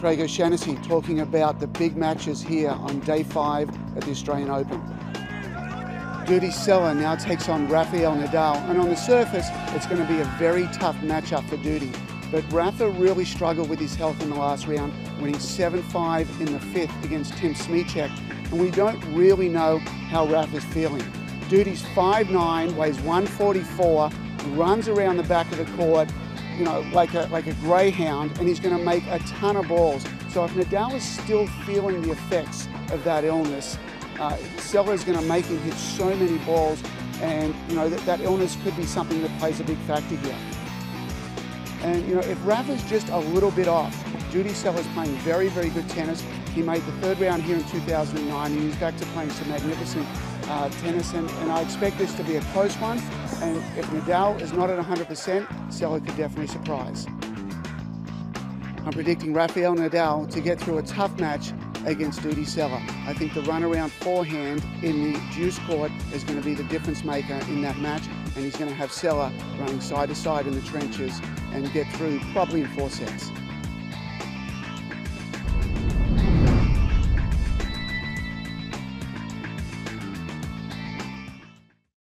Craig O'Shannessy talking about the big matches here on day 5 at the Australian Open. Dudi Sela now takes on Rafael Nadal, and on the surface it's going to be a very tough matchup for Dudi. But Rafa really struggled with his health in the last round, winning 7-5 in the 5th against Tim Smyczek, and we don't really know how Rafa's feeling. Dudi's 5'9", weighs 144, runs around the back of the court, you know, like a greyhound, and he's going to make a ton of balls. So if Nadal is still feeling the effects of that illness, Sela is going to make him hit so many balls, and you know that illness could be something that plays a big factor here. And you know, if Rafa's just a little bit off, Dudi Sela is playing very, very good tennis. He made the 3rd round here in 2009, and he's back to playing some magnificent tennis, and I expect this to be a close one. And if Nadal is not at 100%, Sela could definitely surprise. I'm predicting Rafael Nadal to get through a tough match against Dudi Sela. I think the runaround forehand in the deuce court is going to be the difference maker in that match, and he's going to have Sela running side to side in the trenches and get through probably in 4 sets.